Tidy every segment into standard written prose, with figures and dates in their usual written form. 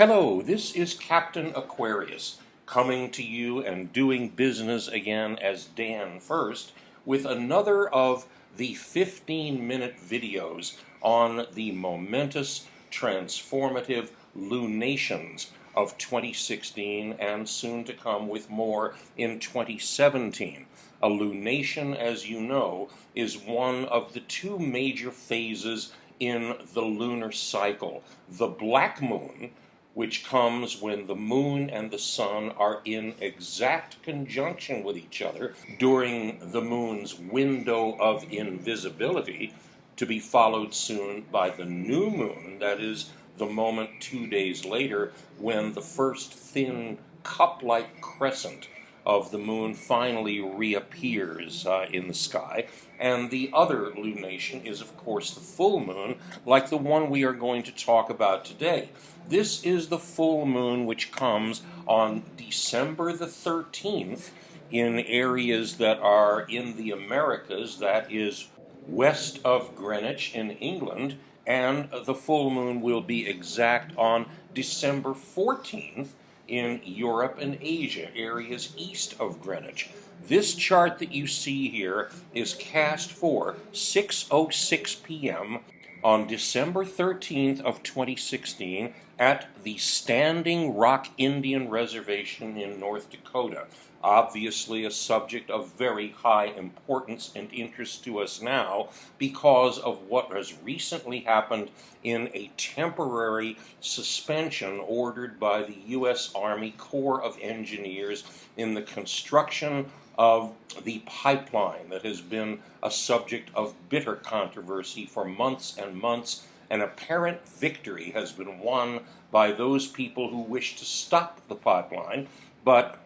Hello, this is Captain Aquarius, coming to you and doing business again as Dan First with another of the 15-minute videos on the momentous, transformative lunations of 2016 and soon to come with more in 2017. A lunation, as you know, is one of the two major phases in the lunar cycle. The black moon, which comes when the moon and the sun are in exact conjunction with each other during the moon's window of invisibility, to be followed soon by the new moon, that is, the moment 2 days later when the first thin cup-like crescent of the moon finally reappears in the sky. And the other lunation is, of course, the full moon, like the one we are going to talk about today. This is the full moon, which comes on December the 13th in areas that are in the Americas, that is west of Greenwich in England, and the full moon will be exact on December 14th in Europe and Asia, areas east of Greenwich. This chart that you see here is cast for 6:06 p.m. on December 13th of 2016 at the Standing Rock Indian Reservation in North Dakota. Obviously a subject of very high importance and interest to us now because of what has recently happened in a temporary suspension ordered by the U.S. Army Corps of Engineers in the construction of the pipeline that has been a subject of bitter controversy for months and months. An apparent victory has been won by those people who wish to stop the pipeline, but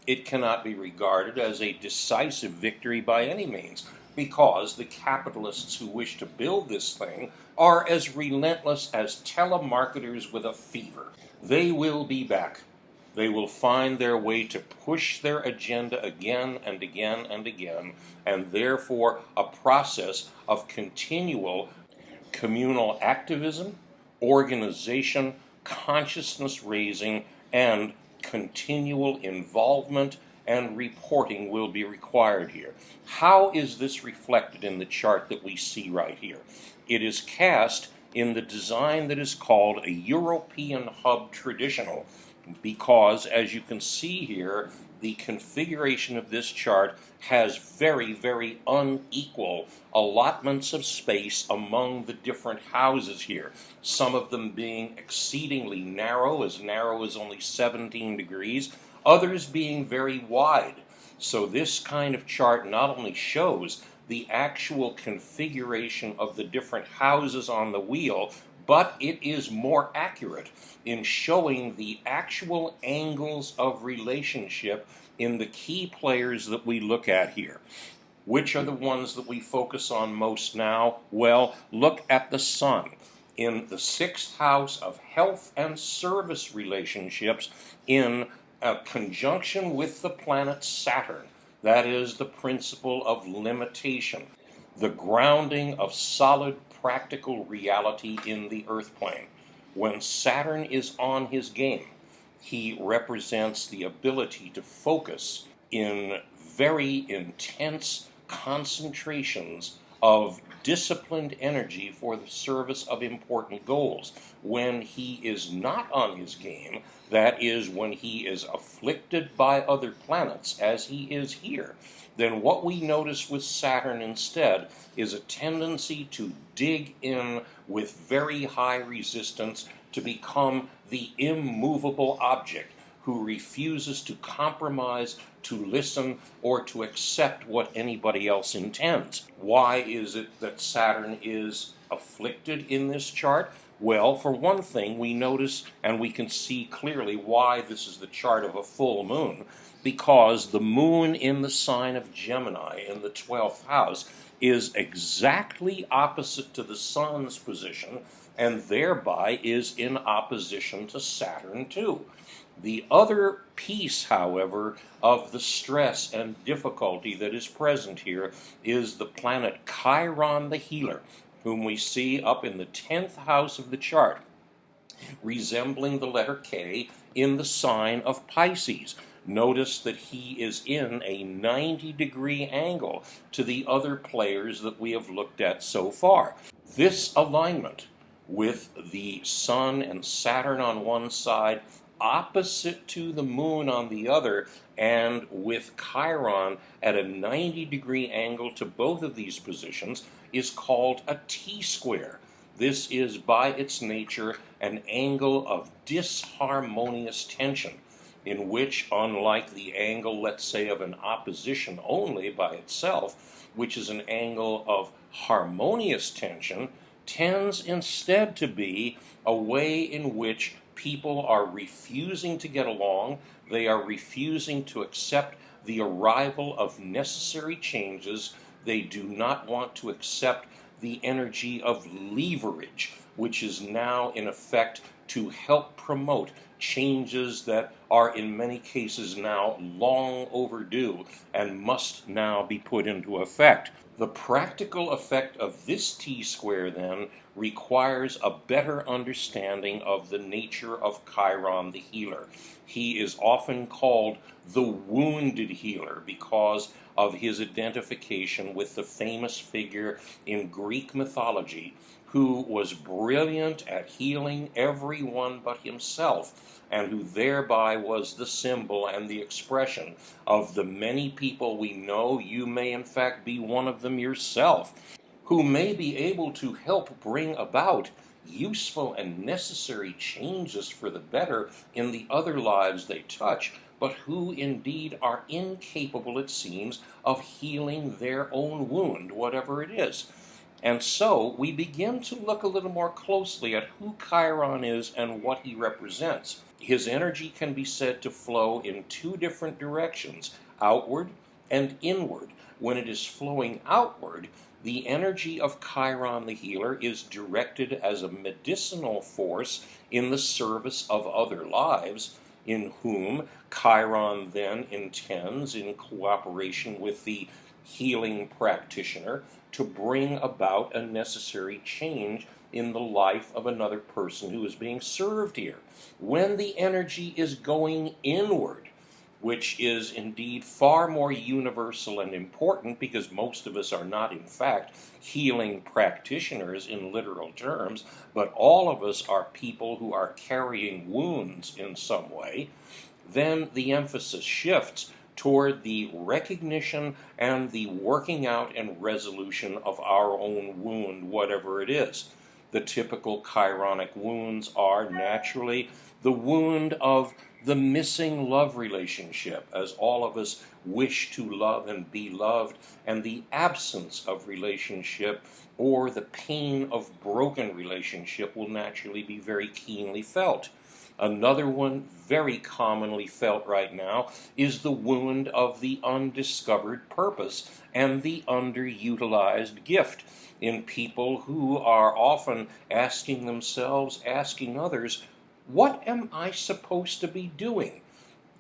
it cannot be regarded as a decisive victory by any means, because the capitalists who wish to build this thing are as relentless as telemarketers with a fever. They will be back. They will find their way to push their agenda again and again and again, and therefore a process of continual communal activism, organization, consciousness raising, and continual involvement and reporting will be required here. How is this reflected in the chart that we see right here? It is cast in the design that is called a European hub traditional, because, as you can see here, the configuration of this chart has very, very unequal allotments of space among the different houses here. Some of them being exceedingly narrow as only 17 degrees, others being very wide. So this kind of chart not only shows the actual configuration of the different houses on the wheel, but it is more accurate in showing the actual angles of relationship in the key players that we look at here. Which are the ones that we focus on most now? Well, look at the sun. In the sixth house of health and service relationships, in conjunction with the planet Saturn, that is the principle of limitation, the grounding of solid practical reality in the earth plane. When Saturn is on his game, he represents the ability to focus in very intense concentrations of disciplined energy for the service of important goals. When he is not on his game, that is, when he is afflicted by other planets, as he is here, then what we notice with Saturn instead is a tendency to dig in with very high resistance to become the immovable object who refuses to compromise, to listen, or to accept what anybody else intends. Why is it that Saturn is afflicted in this chart? Well, for one thing, we notice and we can see clearly why this is the chart of a full moon, because the moon in the sign of Gemini in the 12th house is exactly opposite to the sun's position, and thereby is in opposition to Saturn too. The other piece, however, of the stress and difficulty that is present here is the planet Chiron the healer, whom we see up in the 10th house of the chart. resembling the letter K in the sign of Pisces. Notice that he is in a 90-degree angle to the other players that we have looked at so far. This alignment with the Sun and Saturn on one side, opposite to the Moon on the other, and with Chiron at a 90-degree angle to both of these positions, is called a T-square. This is by its nature an angle of disharmonious tension, in which, unlike the angle, let's say, of an opposition only by itself, which is an angle of harmonious tension, tends instead to be a way in which people are refusing to get along, they are refusing to accept the arrival of necessary changes, they do not want to accept the energy of leverage, which is now in effect to help promote changes that are in many cases now long overdue and must now be put into effect. The practical effect of this T-square, then, requires a better understanding of the nature of Chiron the healer. He is often called the wounded healer because of his identification with the famous figure in Greek mythology who was brilliant at healing everyone but himself, and who thereby was the symbol and the expression of the many people we know. You may in fact be one of them yourself, who may be able to help bring about useful and necessary changes for the better in the other lives they touch, but who indeed are incapable, it seems, of healing their own wound, whatever it is. And so we begin to look a little more closely at who Chiron is and what he represents. His energy can be said to flow in two different directions, outward and inward. When it is flowing outward, the energy of Chiron the healer is directed as a medicinal force in the service of other lives, in whom Chiron then intends, in cooperation with the healing practitioner, to bring about a necessary change in the life of another person who is being served here. When the energy is going inward, which is indeed far more universal and important, because most of us are not in fact healing practitioners in literal terms, but all of us are people who are carrying wounds in some way, then the emphasis shifts toward the recognition and the working out and resolution of our own wound, whatever it is. The typical chironic wounds are naturally the wound of the missing love relationship, as all of us wish to love and be loved, and the absence of relationship or the pain of broken relationship will naturally be very keenly felt. Another one very commonly felt right now is the wound of the undiscovered purpose and the underutilized gift in people who are often asking themselves, asking others, what am I supposed to be doing?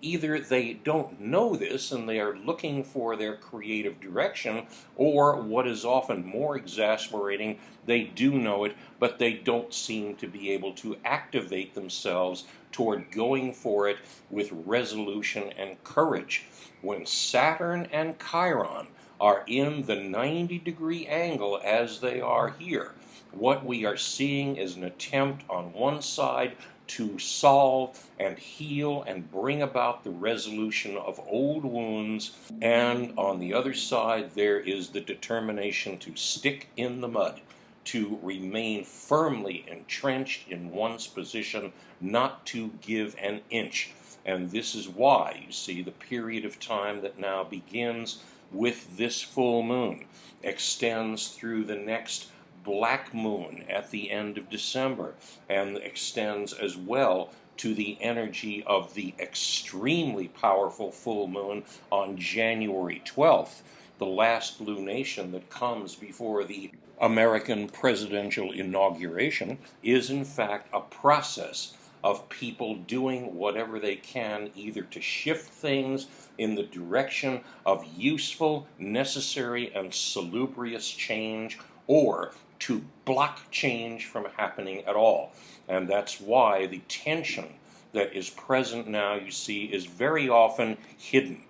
Either they don't know this and they are looking for their creative direction, or what is often more exasperating, they do know it, but they don't seem to be able to activate themselves toward going for it with resolution and courage. When Saturn and Chiron are in the 90-degree angle as they are here, what we are seeing is an attempt on one side to solve and heal and bring about the resolution of old wounds, and on the other side there is the determination to stick in the mud, to remain firmly entrenched in one's position, not to give an inch. And this is why, you see, the period of time that now begins with this full moon extends through the next black moon at the end of December, and extends as well to the energy of the extremely powerful full moon on January 12th, the last lunation that comes before the American presidential inauguration, is in fact a process of people doing whatever they can either to shift things in the direction of useful, necessary, and salubrious change, or to block change from happening at all. And that's why the tension that is present now, you see, is very often hidden.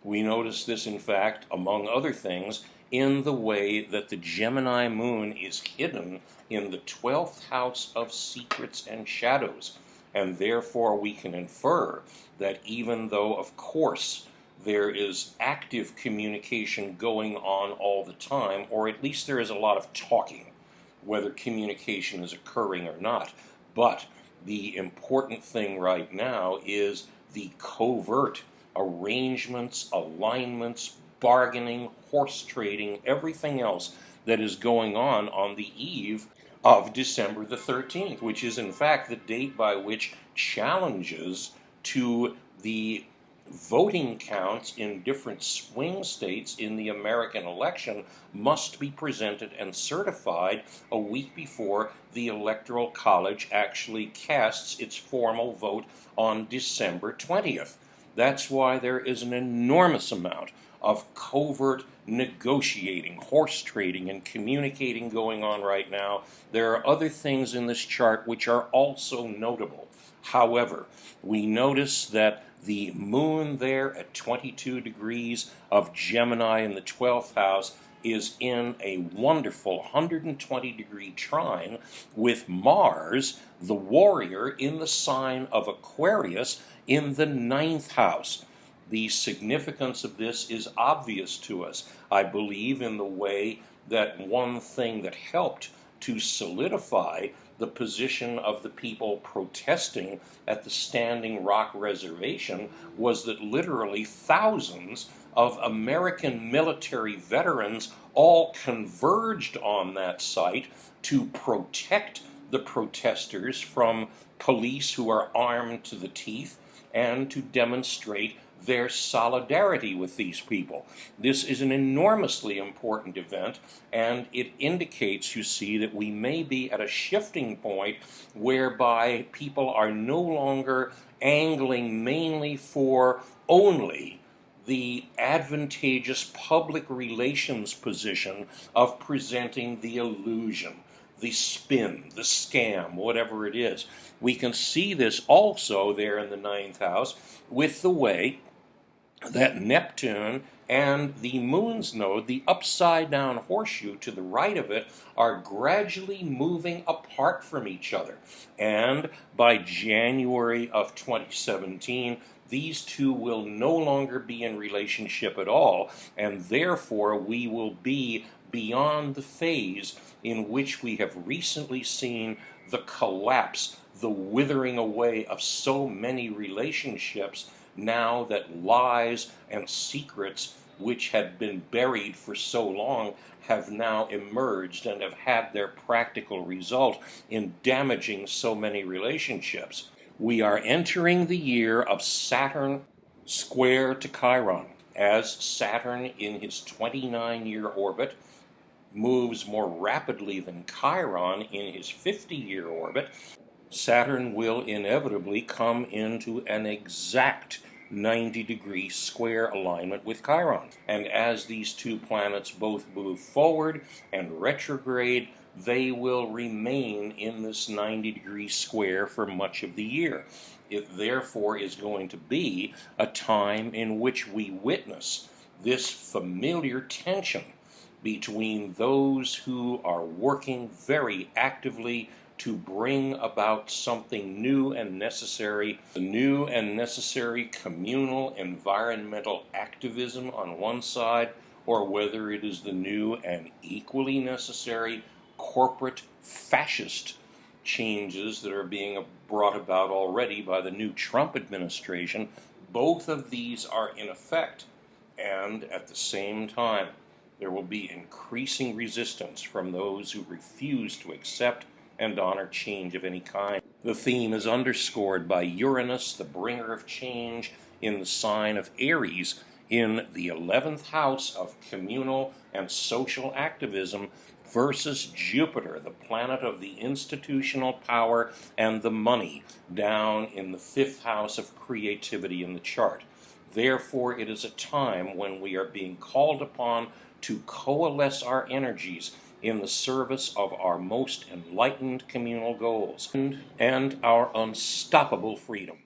We notice this, in fact, among other things, in the way that the Gemini moon is hidden in the 12th house of secrets and shadows. And therefore we can infer that even though, of course, there is active communication going on all the time, or at least there is a lot of talking, whether communication is occurring or not. But the important thing right now is the covert arrangements, alignments, bargaining, horse trading, everything else that is going on the eve of December the 13th, which is in fact the date by which challenges to the voting counts in different swing states in the American election must be presented and certified a week before the Electoral College actually casts its formal vote on December 20th. That's why there is an enormous amount of covert negotiating, horse trading, and communicating going on right now. There are other things in this chart which are also notable. However, we notice that the moon there at 22 degrees of Gemini in the 12th house is in a wonderful 120-degree trine with Mars, the warrior, in the sign of Aquarius in the 9th house. The significance of this is obvious to us, I believe, in the way that one thing that helped to solidify the position of the people protesting at the Standing Rock Reservation was that literally thousands of American military veterans all converged on that site to protect the protesters from police who are armed to the teeth and to demonstrate their solidarity with these people. This is an enormously important event, and it indicates, you see, that we may be at a shifting point whereby people are no longer angling mainly for only the advantageous public relations position of presenting the illusion, the spin, the scam, whatever it is. We can see this also there in the 9th house with the way that Neptune and the moon's node, the upside down horseshoe to the right of it, are gradually moving apart from each other. And by January of 2017, these two will no longer be in relationship at all, and therefore we will be beyond the phase in which we have recently seen the collapse, the withering away of so many relationships, now that lies and secrets which had been buried for so long have now emerged and have had their practical result in damaging so many relationships. We are entering the year of Saturn square to Chiron, as Saturn in his 29-year orbit moves more rapidly than Chiron in his 50-year orbit. Saturn will inevitably come into an exact 90-degree square alignment with Chiron. And as these two planets both move forward and retrograde, they will remain in this 90-degree square for much of the year. It therefore is going to be a time in which we witness this familiar tension between those who are working very actively to bring about something new and necessary, the new and necessary communal environmental activism on one side, or whether it is the new and equally necessary corporate fascist changes that are being brought about already by the new Trump administration. Both of these are in effect, and at the same time, there will be increasing resistance from those who refuse to accept and honor change of any kind. The theme is underscored by Uranus, the bringer of change, in the sign of Aries, in the 11th house of communal and social activism, versus Jupiter, the planet of the institutional power and the money, down in the 5th house of creativity in the chart. Therefore, it is a time when we are being called upon to coalesce our energies in the service of our most enlightened communal goals and our unstoppable freedom.